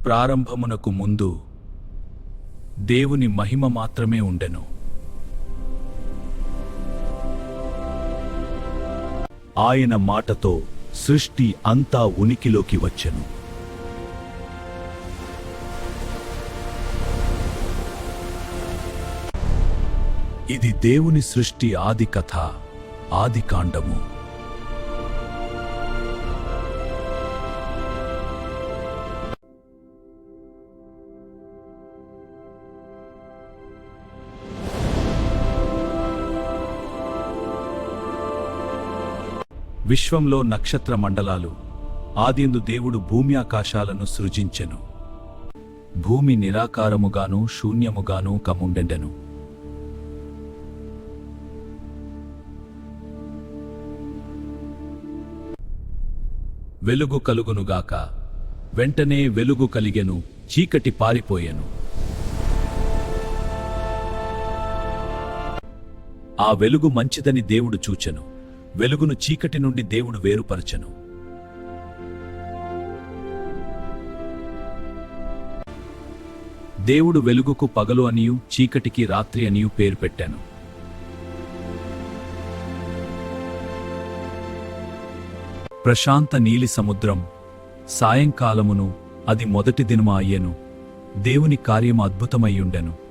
ప్రారంభమునకు ముందు దేవుని మహిమ మాత్రమే ఉండెను. ఆయన మాటతో సృష్టి అంతా ఉనికిలోకి వచ్చెను. ఇది దేవుని సృష్టి ఆది కథ, ఆది కాండము. విశ్వంలో నక్షత్ర మండలాలు. ఆదియందు దేవుడు భూమి ఆకాశాలను సృజించెను. భూమి నిరాకారముగాను శూన్యముగాను కమ్ముండెండెను. వెలుగు కలుగునుగాక. వెంటనే వెలుగు కలిగెను, చీకటి పారిపోయెను. ఆ వెలుగు మంచిదని దేవుడు చూచెను. వెలుగును చీకటి నుండి దేవుడు వేరుపరచెను. దేవుడు వెలుగుకు పగలు అనియు చీకటికి రాత్రి అనియు పేరు పెట్టాను. ప్రశాంత నీలి సముద్రం. సాయంకాలమును అది మొదటి దినము అయ్యెను. దేవుని కార్యము అద్భుతమయ్యుండెను.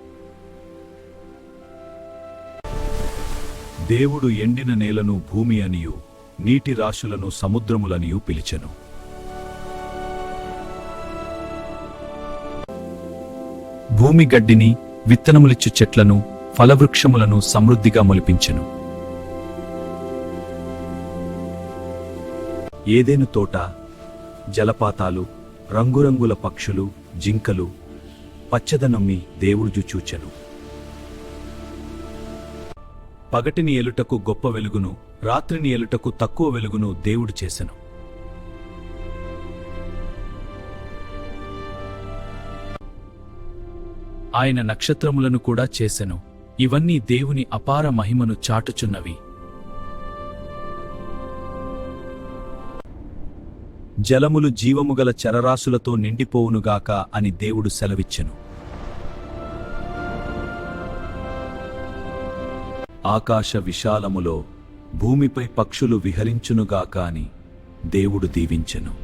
దేవుడు ఎండిన నేలను భూమి అనియు నీటి రాశులను సముద్రములనియు పిలిచెను. భూమి గడ్డిని, విత్తనములిచ్చు చెట్లను, ఫలవృక్షములను సమృద్ధిగా మొలిపించెను. ఏదెను తోట, జలపాతాలు, రంగురంగుల పక్షులు, జింకలు, పచ్చదనమ్మి దేవుడు చూచెను. పగటిని ఏలుటకు గొప్ప వెలుగును, రాత్రిని ఏలుటకు తక్కువ వెలుగును దేవుడు చేసెను. ఆయన నక్షత్రములను కూడా చేసెను. ఇవన్నీ దేవుని అపార మహిమను చాటుచున్నవి. జలములు జీవముగల చరరాశులతో నిండిపోవునుగాక అని దేవుడు సెలవిచ్చెను. ఆకాశ విశాలములో భూమిపై పక్షులు విహరించునుగాక అని దేవుడు దీవించెను.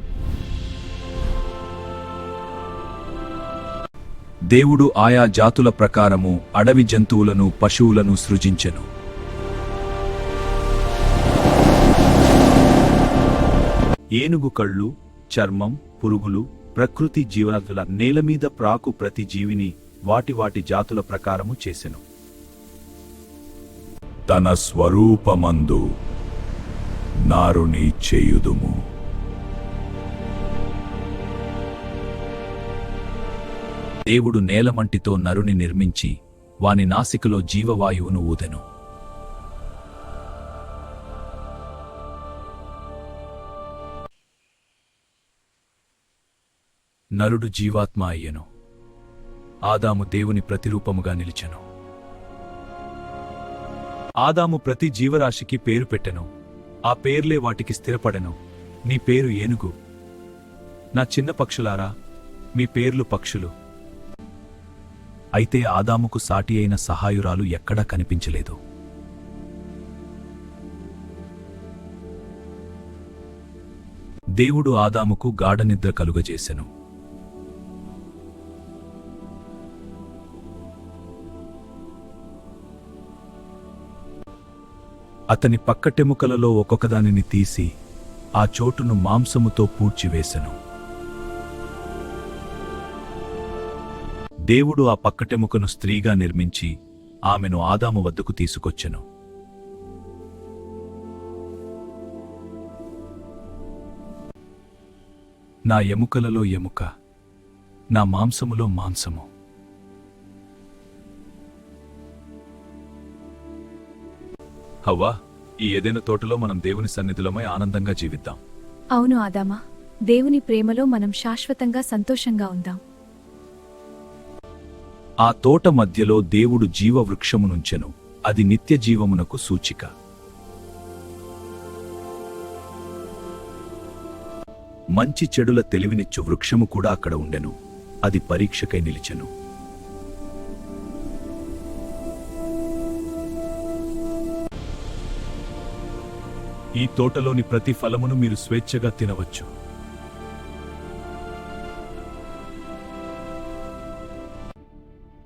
దేవుడు ఆయా జాతుల ప్రకారము అడవి జంతువులను, పశువులను సృజించెను. ఏనుగు కళ్ళు, చర్మం, పురుగులు, ప్రకృతి జీవనదుల నేలమీద ప్రాకు ప్రతి జీవిని వాటి వాటి జాతుల ప్రకారము చేసెను. తన స్వరూపమందు నారుని చేయుదుము. దేవుడు నేలమంటితో నరుని నిర్మించి వాని నాసికలో జీవవాయువును ఊదెను. నరుడు జీవాత్మ అయ్యెను. ఆదాము దేవుని ప్రతిరూపముగా నిలిచెను. ఆదాము ప్రతి జీవరాశికి పేరు పెట్టెను. ఆ పేర్లే వాటికి స్థిరపడెను. నీ పేరు ఏనుగు. నా చిన్న పక్షులారా, మీ పేర్లు పక్షులు. అయితే ఆదాముకు సాటి అయిన సహాయురాలు ఎక్కడా కనిపించలేదు. దేవుడు ఆదాముకు గాఢనిద్ర కలుగజేసెను. అతని పక్కటెముకలలో ఒక్కొక్కదానిని తీసి ఆ చోటును మాంసముతో పూడ్చివేసెను. దేవుడు ఆ పక్కటెముకను స్త్రీగా నిర్మించి ఆమెను ఆదాము వద్దకు తీసుకొచ్చెను. నా ఎముకలలో ఎముక, నా మాంసములో మాంసము. హవ్వా, ఈ ఏదైనా తోటలో మనం దేవుని సన్నిధిలోమై ఆనందంగా జీవిద్దాం. అవును ఆదామా, దేవుని ప్రేమలో మనం శాశ్వతంగా సంతోషంగా ఉందాం. ఆ తోట మధ్యలో దేవుడు జీవవృక్షమునుంచెను. అది నిత్య జీవమునకు సూచిక. మంచి చెడుల తెలివినిచ్చు వృక్షము కూడా అక్కడ ఉండెను. అది పరీక్షకై నిలిచెను. ఈ తోటలోని ప్రతి ఫలమును మీరు స్వేచ్ఛగా తినవచ్చు.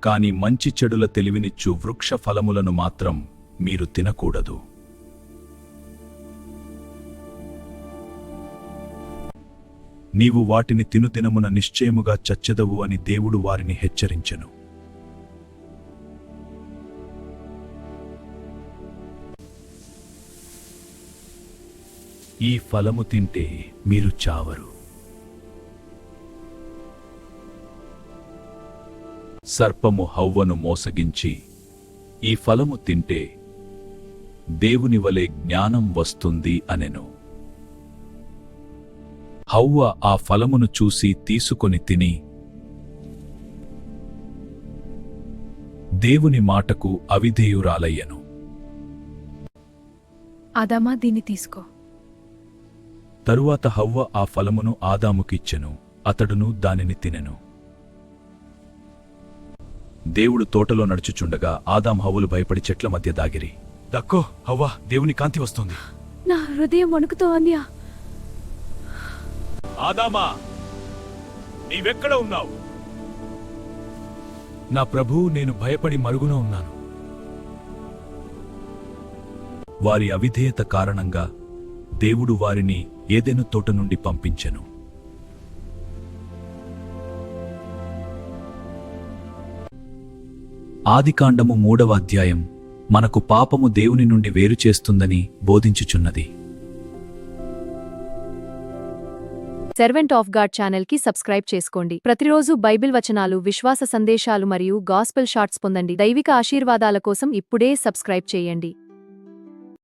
కాని మంచి చెడుల తెలివినిచ్చు వృక్ష ఫలములను మాత్రం మీరు తినకూడదు. నీవు వాటిని తినుదినమున నిశ్చయముగా చచ్చెదవు అని దేవుడు వారిని హెచ్చరించెను. ఈ ఫలము తింటే మీరు చావరు. సర్పము హవ్వను మోసగించి, ఈ ఫలము తింటే దేవుని వలె జ్ఞానం వస్తుంది అనెను. హవ్వ ఆ ఫలమును చూసి తీసుకొని తిని దేవుని మాటకు అవిధేయురాలయ్యెను. ఆదామా, దీన్ని తీసుకో. తరువాత హవ్వ ఆ ఫలమును ఆదాముకిచ్చెను. అతడును దానిని తినెను. దేవుడు తోటలో నడుచుచుండగా ఆదాం హవ్వలు భయపడి చెట్ల మధ్య దాగిరి. దక్కో హవ్వ, దేవుని కాంతి వస్తోంది. నా హృదయం వణుకుతోంది. ఆదామా, నీవెక్కడ ఉన్నావు? నా ప్రభూ, నేను భయపడి మరుగున ఉన్నాను. వారి అవిధేయత కారణంగా దేవుడు వారిని ఏదెను తోట నుండి పంపించెను. ఆదికాండము 3వ అధ్యాయం మనకు పాపము దేవుని నుండి వేరు చేస్తుందని బోధించుచున్నది. సెర్వెంట్ ఆఫ్ గాడ్ ఛానల్ కి సబ్స్క్రైబ్ చేసుకోండి. ప్రతిరోజు బైబిల్ వచనాలు, విశ్వాస సందేశాలు మరియు గాస్పెల్ షార్ట్స్ పొందండి. దైవిక ఆశీర్వాదాల కోసం ఇప్పుడే సబ్స్క్రైబ్ చేయండి.